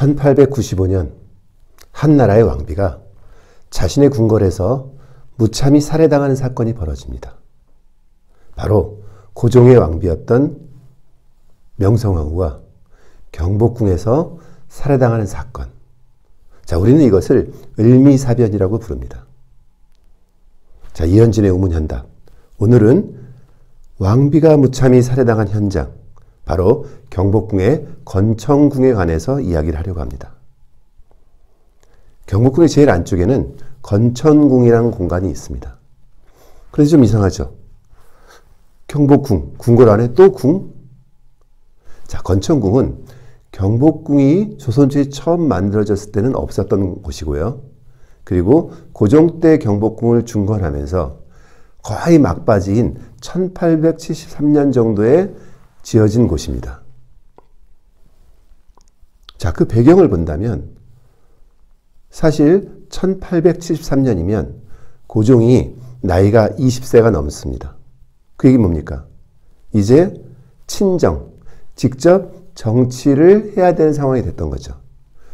1895년 한 나라의 왕비가 자신의 궁궐에서 무참히 살해당하는 사건이 벌어집니다. 바로 고종의 왕비였던 명성황후가 경복궁에서 살해당하는 사건. 자, 우리는 이것을 을미사변이라고 부릅니다. 자, 이현진의 우문현답. 오늘은 왕비가 무참히 살해당한 현장, 바로 경복궁의 건청궁에 관해서 이야기를 하려고 합니다. 경복궁의 제일 안쪽에는 건천궁이라는 공간이 있습니다. 그래서 좀 이상하죠? 경복궁, 궁궐 안에 또 궁? 자, 건천궁은 경복궁이 조선 초에 처음 만들어졌을 때는 없었던 곳이고요. 그리고 고종 때 경복궁을 중건하면서 거의 막바지인 1873년 정도에 지어진 곳입니다. 자, 그 배경을 본다면 사실 1873년이면 고종이 나이가 20세가 넘습니다. 그 얘기 뭡니까? 이제 친정, 직접 정치를 해야 되는 상황이 됐던 거죠.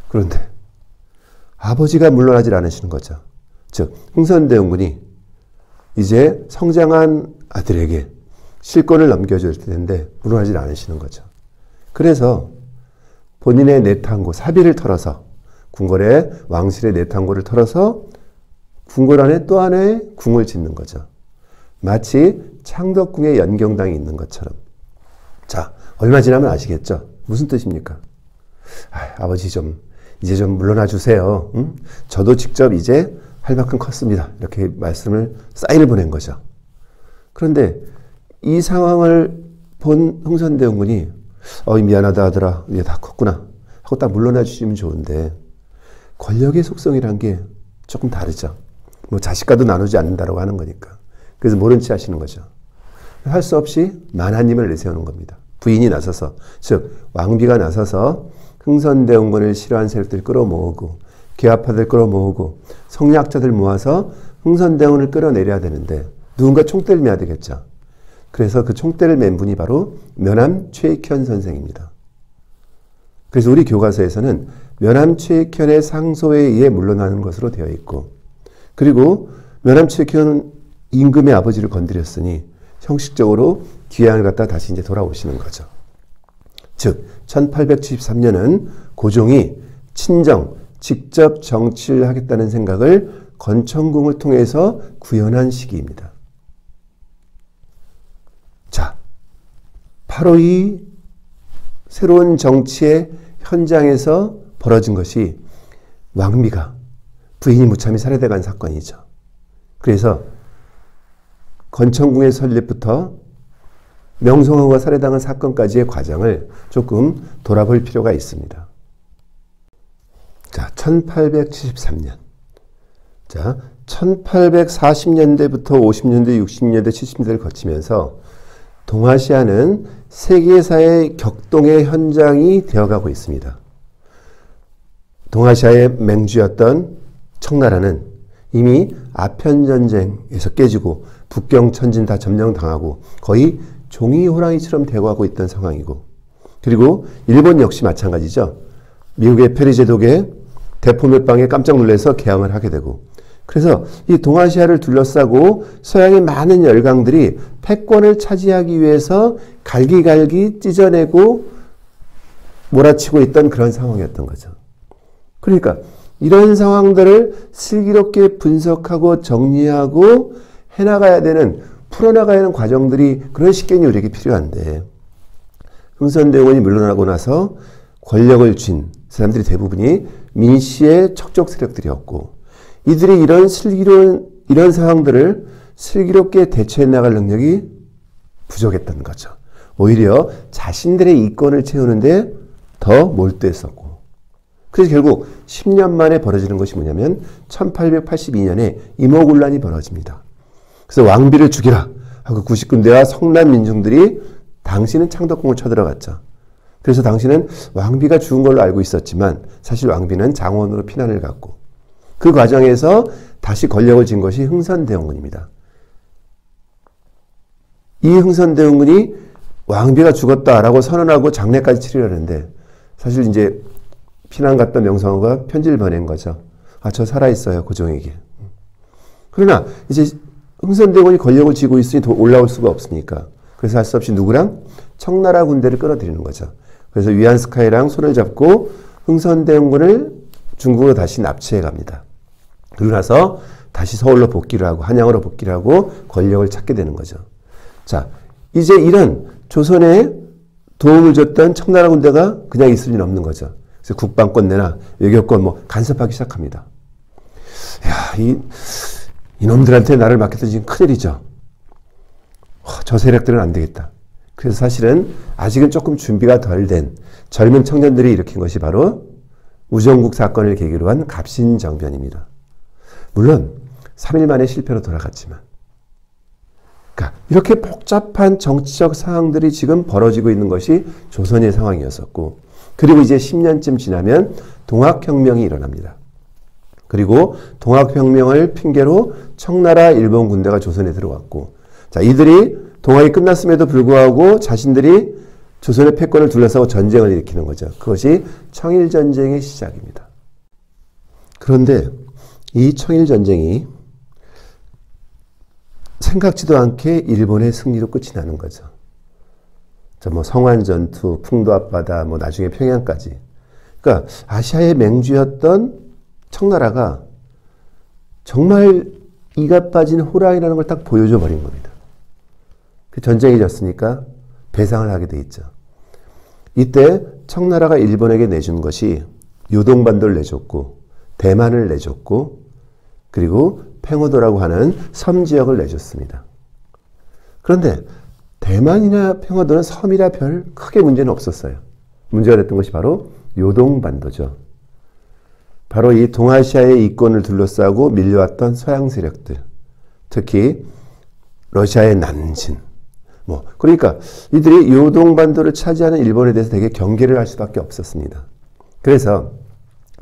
그런데 아버지가 물러나질 않으시는 거죠. 즉, 흥선대원군이 이제 성장한 아들에게 실권을 넘겨줄 텐데 물러나질 않으시는 거죠. 그래서 본인의 내탕고, 사비를 털어서 궁궐의 왕실의 내탕고를 털어서 궁궐 안에 또 하나의 궁을 짓는 거죠. 마치 창덕궁에 연경당이 있는 것처럼. 자, 얼마 지나면 아시겠죠? 무슨 뜻입니까? 아버지 이제 좀 물러나 주세요. 응? 저도 직접 이제 할 만큼 컸습니다. 이렇게 사인을 보낸 거죠. 그런데 이 상황을 본 흥선대원군이 미안하다 아들아, 이제 다 컸구나 하고 딱 물러나 주시면 좋은데, 권력의 속성이란 게 조금 다르죠. 뭐 자식과도 나누지 않는다라고 하는 거니까. 그래서 모른 체 하시는 거죠. 할 수 없이 만하님을 내세우는 겁니다. 부인이 나서서, 즉 왕비가 나서서 흥선대원군을 싫어하는 세력들을 끌어모으고 계화파들 끌어모으고 성리학자들 모아서 흥선대원군을 끌어내려야 되는데 누군가 총대를 매야 되겠죠. 그래서 그 총대를 맨 분이 바로 면함 최익현 선생입니다. 그래서 우리 교과서에서는 면함 최익현의 상소에 의해 물러나는 것으로 되어 있고, 그리고 면함 최익현은 임금의 아버지를 건드렸으니 형식적으로 귀향을 갖다 다시 이제 돌아오시는 거죠. 즉 1873년은 고종이 친정, 직접 정치를 하겠다는 생각을 건천궁을 통해서 구현한 시기입니다. 자, 바로 이 새로운 정치의 현장에서 벌어진 것이 왕비가 부인이 무참히 살해돼간 사건이죠. 그래서 건천궁의 설립부터 명성황후가 살해당한 사건까지의 과정을 조금 돌아볼 필요가 있습니다. 자, 1873년. 자, 1840년대부터 50년대, 60년대, 70년대를 거치면서 동아시아는 세계사의 격동의 현장이 되어가고 있습니다. 동아시아의 맹주였던 청나라는 이미 아편전쟁에서 깨지고 북경천진 다 점령당하고 거의 종이 호랑이처럼 되어가고 있던 상황이고, 그리고 일본 역시 마찬가지죠. 미국의 페리제독의 대포멸방에 깜짝 놀라서 개항을 하게 되고, 그래서 이 동아시아를 둘러싸고 서양의 많은 열강들이 패권을 차지하기 위해서 갈기갈기 찢어내고 몰아치고 있던 그런 상황이었던 거죠. 그러니까 이런 상황들을 슬기롭게 분석하고 정리하고 해나가야 되는, 풀어나가야 하는 과정들이, 그런 식견이 우리에게 필요한데, 흥선대원군이 물러나고 나서 권력을 쥔 사람들이 대부분이 민씨의 척족 세력들이었고, 이들이 이런 상황들을 슬기롭게 대처해 나갈 능력이 부족했던 거죠. 오히려 자신들의 이권을 채우는데 더 몰두했었고, 그래서 결국 10년 만에 벌어지는 것이 뭐냐면 1882년에 임오군란이 벌어집니다. 그래서 왕비를 죽이라 하고 구식군대와 성난 민중들이 당시는 창덕궁을 쳐들어갔죠. 그래서 당시는 왕비가 죽은 걸로 알고 있었지만 사실 왕비는 장원으로 피난을 갔고, 그 과정에서 다시 권력을 쥔 것이 흥선대원군입니다. 이 흥선대원군이 왕비가 죽었다라고 선언하고 장례까지 치르려는데, 사실 이제 피난 갔던 명성황후가 편지를 보낸 거죠. 아, 저 살아있어요, 고종에게. 그러나 이제 흥선대원이 권력을 쥐고 있으니 더 올라올 수가 없으니까. 그래서 할 수 없이 누구랑? 청나라 군대를 끌어들이는 거죠. 그래서 위안스카이랑 손을 잡고 흥선대원군을 중국으로 다시 납치해 갑니다. 그러고 나서 다시 서울로 복귀를 하고 한양으로 복귀를 하고 권력을 찾게 되는 거죠. 자, 이제 이런 조선에 도움을 줬던 청나라 군대가 그냥 있을 리는 없는 거죠. 그래서 국방권 내나 외교권 뭐 간섭하기 시작합니다. 야, 이놈들한테 나를 맡겼더니 지금 큰일이죠. 저 세력들은 안 되겠다. 그래서 사실은 아직은 조금 준비가 덜 된 젊은 청년들이 일으킨 것이 바로 우정국 사건을 계기로 한 갑신정변입니다. 물론 3일 만에 실패로 돌아갔지만, 그러니까 이렇게 복잡한 정치적 상황들이 지금 벌어지고 있는 것이 조선의 상황이었었고, 그리고 이제 10년쯤 지나면 동학혁명이 일어납니다. 그리고 동학혁명을 핑계로 청나라 일본 군대가 조선에 들어왔고, 자, 이들이 동학이 끝났음에도 불구하고 자신들이 조선의 패권을 둘러싸고 전쟁을 일으키는 거죠. 그것이 청일전쟁의 시작입니다. 그런데 이 청일전쟁이 생각지도 않게 일본의 승리로 끝이 나는 거죠. 뭐 성완전투, 풍도 앞바다, 뭐 나중에 평양까지. 그러니까 아시아의 맹주였던 청나라가 정말 이가 빠진 호랑이라는 걸 딱 보여줘 버린 겁니다. 그 전쟁이 졌으니까 배상을 하게 돼 있죠. 이때 청나라가 일본에게 내준 것이 요동반도를 내줬고 대만을 내줬고 그리고 팽호도라고 하는 섬 지역을 내줬습니다. 그런데 대만이나 팽호도는 섬이라 별 크게 문제는 없었어요. 문제가 됐던 것이 바로 요동반도죠. 바로 이 동아시아의 이권을 둘러싸고 밀려왔던 서양 세력들, 특히 러시아의 남진, 그러니까 이들이 요동반도를 차지하는 일본에 대해서 되게 경계를 할 수밖에 없었습니다. 그래서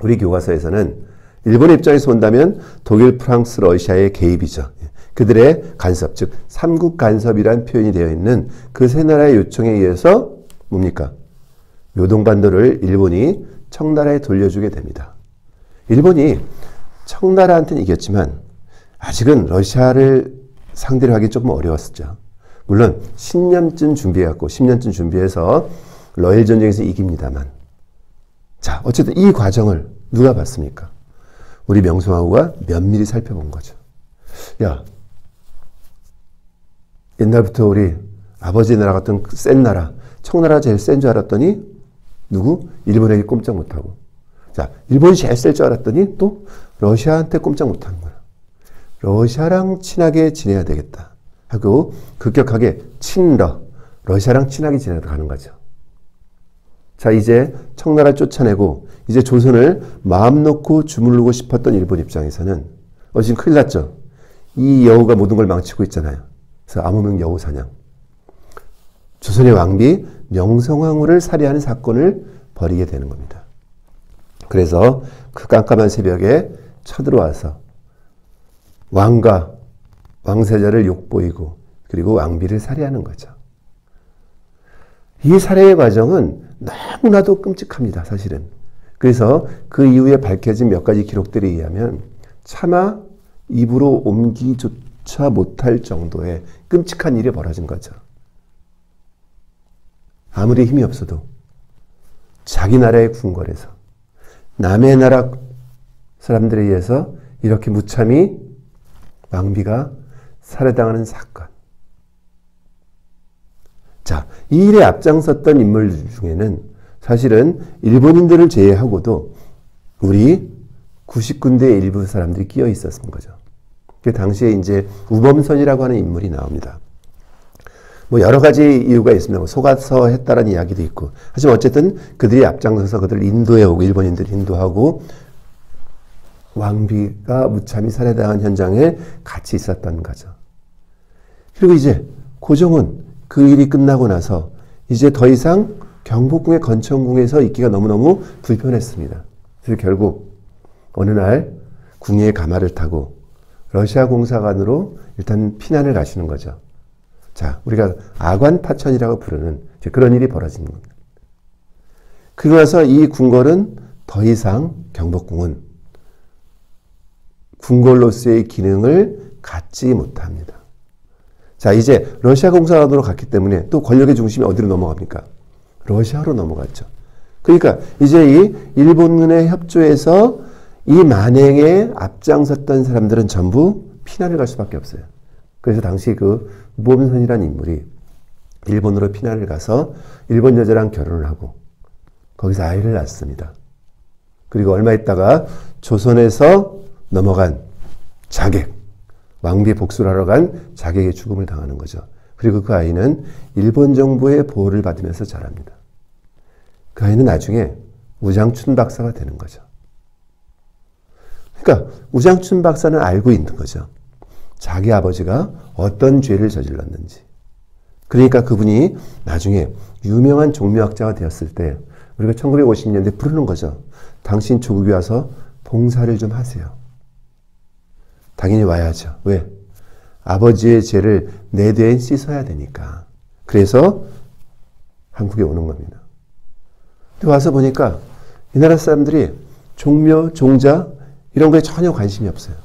우리 교과서에서는 일본의 입장에서 본다면 독일, 프랑스, 러시아의 개입이죠. 그들의 간섭, 즉 삼국 간섭이라는 표현이 되어 있는 그 세 나라의 요청에 의해서 뭡니까? 요동반도를 일본이 청나라에 돌려주게 됩니다. 일본이 청나라한테는 이겼지만 아직은 러시아를 상대로 하기 조금 어려웠었죠. 물론 10년쯤 준비해서 러일 전쟁에서 이깁니다만, 자, 어쨌든 이 과정을 누가 봤습니까? 우리 명성황후가 면밀히 살펴본 거죠. 야, 옛날부터 우리 아버지 나라 같은 센 나라, 청나라가 제일 센 줄 알았더니 누구? 일본에게 꼼짝 못하고, 자, 일본이 제일 셀 줄 알았더니 또 러시아한테 꼼짝 못하는 거야. 러시아랑 친하게 지내야 되겠다 하고 급격하게 러시아랑 친하게 지내가는 거죠. 자, 이제 청나라 쫓아내고 이제 조선을 마음 놓고 주무르고 싶었던 일본 입장에서는 지금 큰일 났죠. 이 여우가 모든 걸 망치고 있잖아요. 그래서 암호명 여우 사냥. 조선의 왕비 명성황후를 살해하는 사건을 벌이게 되는 겁니다. 그래서 그 깜깜한 새벽에 쳐들어와서 왕과 왕세자를 욕보이고 그리고 왕비를 살해하는 거죠. 이 살해의 과정은 너무나도 끔찍합니다, 사실은. 그래서 그 이후에 밝혀진 몇 가지 기록들에 의하면 차마 입으로 옮기조차 못할 정도의 끔찍한 일이 벌어진 거죠. 아무리 힘이 없어도 자기 나라의 궁궐에서 남의 나라 사람들에 의해서 이렇게 무참히 왕비가 살해당하는 사건. 자, 이 일에 앞장섰던 인물 중에는 사실은 일본인들을 제외하고도 우리 99군대의 일부 사람들이 끼어 있었던 거죠. 그 당시에 이제 우범선이라고 하는 인물이 나옵니다. 여러 가지 이유가 있습니다. 속아서 했다라는 이야기도 있고. 하지만 어쨌든 그들이 앞장서서 그들을 인도해 오고 일본인들을 인도하고 왕비가 무참히 살해당한 현장에 같이 있었던 거죠. 그리고 이제 고종은 그 일이 끝나고 나서 이제 더 이상 경복궁의 건천궁에서 있기가 너무너무 불편했습니다. 그래서 결국 어느 날 궁예의 가마를 타고 러시아 공사관으로 일단 피난을 가시는 거죠. 자, 우리가 아관파천이라고 부르는 그런 일이 벌어지는 겁니다. 그러고 나서 이 궁궐은 더 이상 경복궁은 궁궐로서의 기능을 갖지 못합니다. 자, 이제 러시아 공산화로 갔기 때문에 또 권력의 중심이 어디로 넘어갑니까? 러시아로 넘어갔죠. 그러니까 이제 이 일본군의 협조에서 이 만행에 앞장섰던 사람들은 전부 피난을 갈 수밖에 없어요. 그래서 당시 그 우범선이라는 인물이 일본으로 피난을 가서 일본 여자랑 결혼을 하고 거기서 아이를 낳습니다. 그리고 얼마 있다가 조선에서 넘어간 자객, 왕비 복수를 하러 간 자객의 죽음을 당하는 거죠. 그리고 그 아이는 일본 정부의 보호를 받으면서 자랍니다. 그 아이는 나중에 우장춘 박사가 되는 거죠. 그러니까 우장춘 박사는 알고 있는 거죠. 자기 아버지가 어떤 죄를 저질렀는지. 그러니까 그분이 나중에 유명한 종묘학자가 되었을 때 우리가 1950년대 부르는 거죠. 당신 조국에 와서 봉사를 좀 하세요. 당연히 와야죠. 왜? 아버지의 죄를 내 대엔 씻어야 되니까. 그래서 한국에 오는 겁니다. 근데 와서 보니까 이 나라 사람들이 종묘, 종자 이런 거에 전혀 관심이 없어요.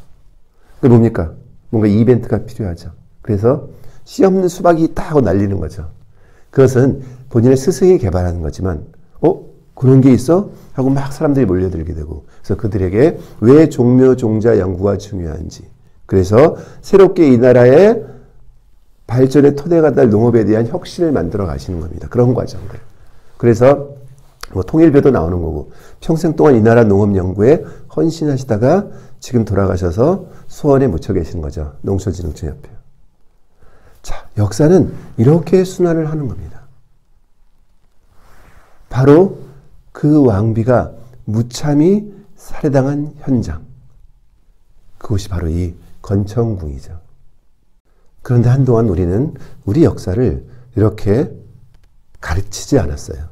그게 뭡니까? 뭔가 이벤트가 필요하죠. 그래서 씨 없는 수박이 딱 하고 날리는 거죠. 그것은 본인의 스승이 개발하는 거지만 그런 게 있어? 하고 막 사람들이 몰려들게 되고 그래서 그들에게 왜 종묘, 종자 연구가 중요한지 그래서 새롭게 이 나라의 발전의 토대가 될 농업에 대한 혁신을 만들어 가시는 겁니다. 그런 과정들. 그래서 뭐 통일교도 나오는 거고 평생 동안 이 나라 농업 연구에 헌신하시다가 지금 돌아가셔서 수원에 묻혀 계시는 거죠. 농촌진흥청협회. 자, 역사는 이렇게 순환을 하는 겁니다. 바로 그 왕비가 무참히 살해당한 현장. 그것이 바로 이 건천궁이죠. 그런데 한동안 우리는 우리 역사를 이렇게 가르치지 않았어요.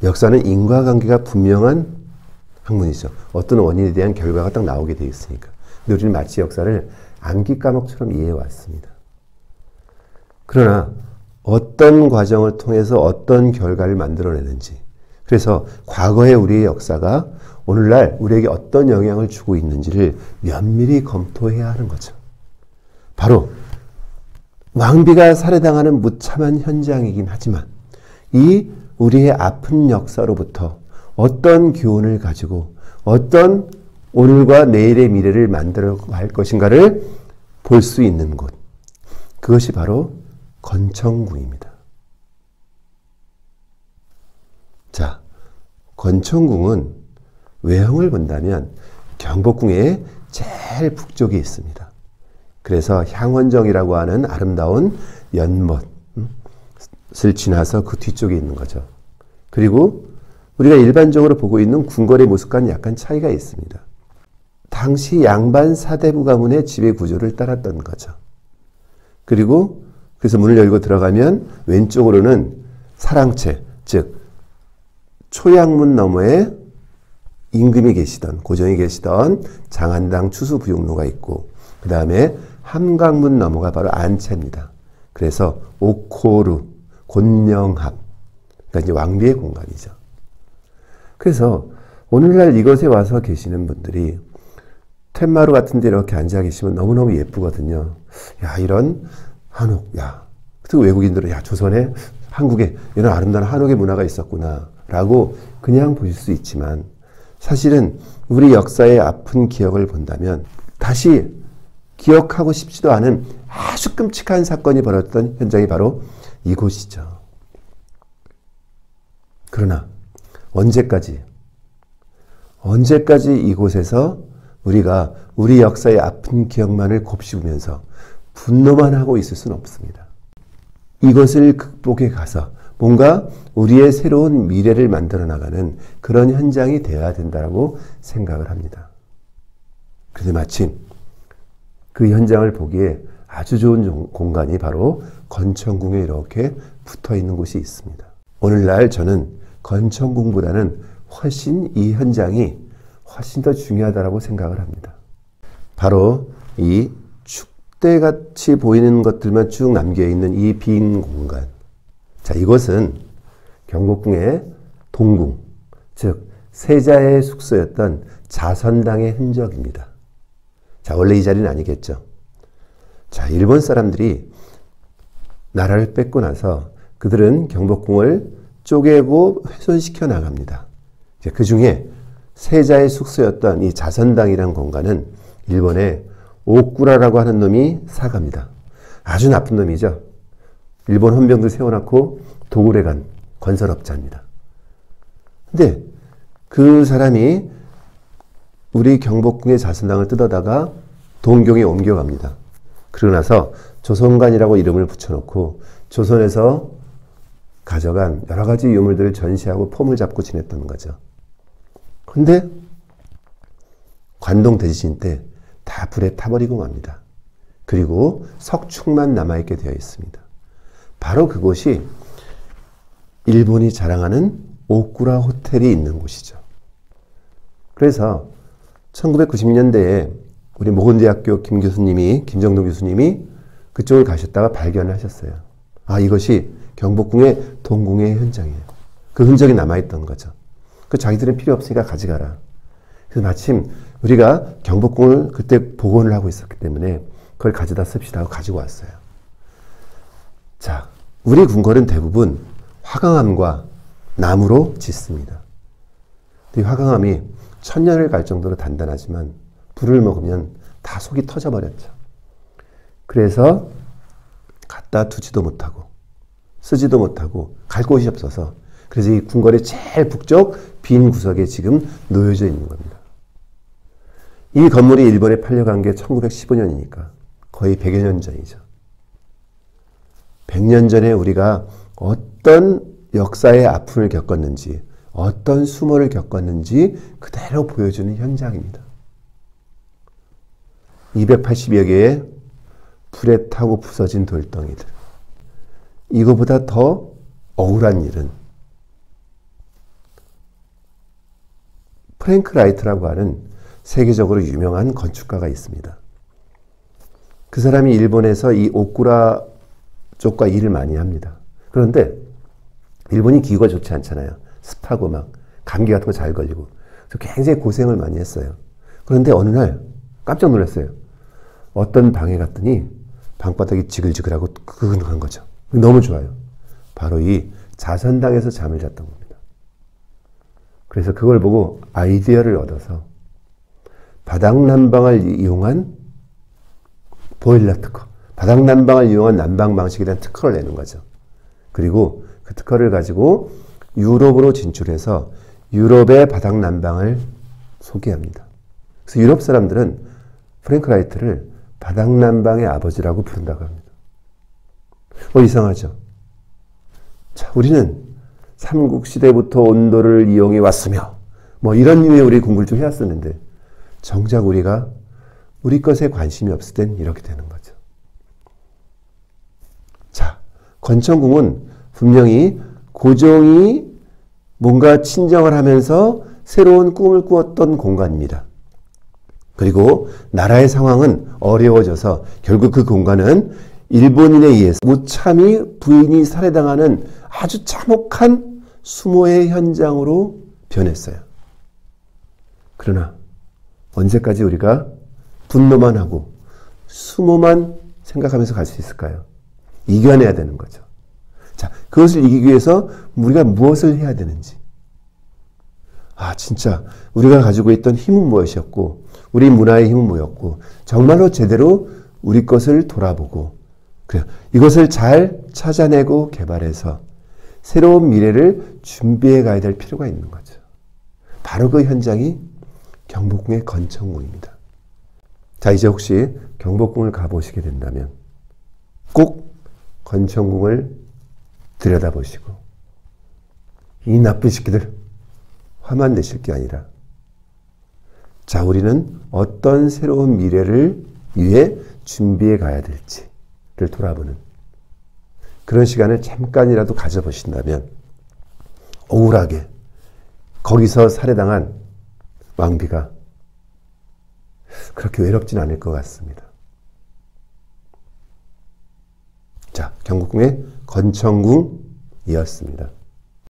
역사는 인과관계가 분명한 학문이죠. 어떤 원인에 대한 결과가 딱 나오게 되어 있으니까. 근데 우리는 마치 역사를 암기 과목처럼 이해해 왔습니다. 그러나 어떤 과정을 통해서 어떤 결과를 만들어내는지 그래서 과거의 우리의 역사가 오늘날 우리에게 어떤 영향을 주고 있는지를 면밀히 검토해야 하는 거죠. 바로 왕비가 살해당하는 무참한 현장이긴 하지만 이 우리의 아픈 역사로부터 어떤 교훈을 가지고 어떤 오늘과 내일의 미래를 만들어 갈 것인가를 볼 수 있는 곳. 그것이 바로 건천궁입니다. 자, 건천궁은 외형을 본다면 경복궁의 제일 북쪽에 있습니다. 그래서 향원정이라고 하는 아름다운 연못을 지나서 그 뒤쪽에 있는 거죠. 그리고 우리가 일반적으로 보고 있는 궁궐의 모습과는 약간 차이가 있습니다. 당시 양반 사대부 가문의 지배 구조를 따랐던 거죠. 그리고 그래서 문을 열고 들어가면 왼쪽으로는 사랑채, 즉 초양문 너머에 임금이 계시던 고정이 계시던 장안당 추수부용로가 있고 그 다음에 함강문 너머가 바로 안채입니다. 그래서 옥호루, 곤영합 그러니까 이제 왕비의 공간이죠. 그래서 오늘날 이곳에 와서 계시는 분들이 텐마루 같은 데 이렇게 앉아 계시면 너무너무 예쁘거든요. 야, 이런 한옥, 야. 그리고 외국인들은 야, 조선에, 한국에 이런 아름다운 한옥의 문화가 있었구나 라고 그냥 보실 수 있지만 사실은 우리 역사의 아픈 기억을 본다면 다시 기억하고 싶지도 않은 아주 끔찍한 사건이 벌어졌던 현장이 바로 이곳이죠. 그러나 언제까지 이곳에서 우리가 우리 역사의 아픈 기억만을 곱씹으면서 분노만 하고 있을 수는 없습니다. 이것을 극복해 가서 뭔가 우리의 새로운 미래를 만들어 나가는 그런 현장이 되어야 된다고 생각을 합니다. 그런데 마침 그 현장을 보기에 아주 좋은 공간이 바로 건천궁에 이렇게 붙어 있는 곳이 있습니다. 오늘날 저는 건천궁보다는 훨씬 이 현장이 훨씬 더 중요하다고 생각을 합니다. 바로 이 축대같이 보이는 것들만 쭉 남겨있는 이 빈 공간. 자, 이것은 경복궁의 동궁, 즉 세자의 숙소였던 자선당의 흔적입니다. 자, 원래 이 자리는 아니겠죠. 자, 일본 사람들이 나라를 뺏고 나서 그들은 경복궁을 쪼개고 훼손시켜 나갑니다. 그 중에 세자의 숙소였던 이 자선당이라는 공간은 일본의 오꾸라라고 하는 놈이 사갑니다. 아주 나쁜 놈이죠. 일본 헌병들 세워놓고 도굴해 간 건설업자입니다. 근데 그 사람이 우리 경복궁의 자선당을 뜯어다가 동경에 옮겨갑니다. 그러고 나서 조선관이라고 이름을 붙여놓고 조선에서 가져간 여러 가지 유물들을 전시하고 폼을 잡고 지냈던 거죠. 근데 관동 대지진 때 다 불에 타버리고 맙니다. 그리고 석축만 남아있게 되어 있습니다. 바로 그곳이 일본이 자랑하는 오꾸라 호텔이 있는 곳이죠. 그래서 1990년대에 우리 모건대학교 김정동 교수님이 그쪽을 가셨다가 발견을 하셨어요. 아, 이것이 경복궁의 동궁의 현장이에요. 그 흔적이 남아있던 거죠. 그 자기들은 필요 없으니까 가져가라. 그래서 마침 우리가 경복궁을 그때 복원을 하고 있었기 때문에 그걸 가져다 씁시다 하고 가지고 왔어요. 자, 우리 궁궐은 대부분 화강암과 나무로 짓습니다. 이 화강암이 1000년을 갈 정도로 단단하지만 불을 먹으면 다 속이 터져버렸죠. 그래서 갖다 두지도 못하고 쓰지도 못하고 갈 곳이 없어서 그래서 이 궁궐의 제일 북쪽 빈 구석에 지금 놓여져 있는 겁니다. 이 건물이 일본에 팔려간 게 1915년이니까 거의 100여 년 전이죠. 100년 전에 우리가 어떤 역사의 아픔을 겪었는지 어떤 수모를 겪었는지 그대로 보여주는 현장입니다. 280여 개의 불에 타고 부서진 돌덩이들. 이거보다 더 억울한 일은 프랭크 라이트라고 하는 세계적으로 유명한 건축가가 있습니다. 그 사람이 일본에서 이 오꾸라 쪽과 일을 많이 합니다. 그런데 일본이 기후가 좋지 않잖아요. 습하고 막 감기 같은 거 잘 걸리고. 그래서 굉장히 고생을 많이 했어요. 그런데 어느 날 깜짝 놀랐어요. 어떤 방에 갔더니 방바닥이 지글지글하고 그근한 거죠. 너무 좋아요. 바로 이 자선당에서 잠을 잤던 겁니다. 그래서 그걸 보고 아이디어를 얻어서 바닥난방을 이용한 보일러 특허, 바닥난방을 이용한 난방 방식에 대한 특허를 내는 거죠. 그리고 그 특허를 가지고 유럽으로 진출해서 유럽의 바닥난방을 소개합니다. 그래서 유럽 사람들은 프랭크 라이트를 바닥난방의 아버지라고 부른다고 합니다. 이상하죠? 자, 우리는 삼국시대부터 온도를 이용해 왔으며 뭐 이런 류의 우리 공부를 좀 해왔었는데 정작 우리가 우리 것에 관심이 없을 땐 이렇게 되는 거죠. 자, 권천궁은 분명히 고종이 뭔가 친정을 하면서 새로운 꿈을 꾸었던 공간입니다. 그리고 나라의 상황은 어려워져서 결국 그 공간은 일본인에 의해서 무참히 부인이 살해당하는 아주 참혹한 수모의 현장으로 변했어요. 그러나 언제까지 우리가 분노만 하고 수모만 생각하면서 갈 수 있을까요? 이겨내야 되는 거죠. 자, 그것을 이기기 위해서 우리가 무엇을 해야 되는지. 아, 진짜 우리가 가지고 있던 힘은 무엇이었고 우리 문화의 힘은 뭐였고 정말로 제대로 우리 것을 돌아보고 그래요. 이것을 잘 찾아내고 개발해서 새로운 미래를 준비해 가야 될 필요가 있는 거죠. 바로 그 현장이 경복궁의 권천궁입니다. 자, 이제 혹시 경복궁을 가보시게 된다면 꼭 권천궁을 들여다보시고 이 나쁜 새끼들 화만 내실 게 아니라 자, 우리는 어떤 새로운 미래를 위해 준비해 가야 될지를 돌아보는 그런 시간을 잠깐이라도 가져보신다면 억울하게 거기서 살해당한 왕비가 그렇게 외롭진 않을 것 같습니다. 자, 경복궁의 권천궁이었습니다.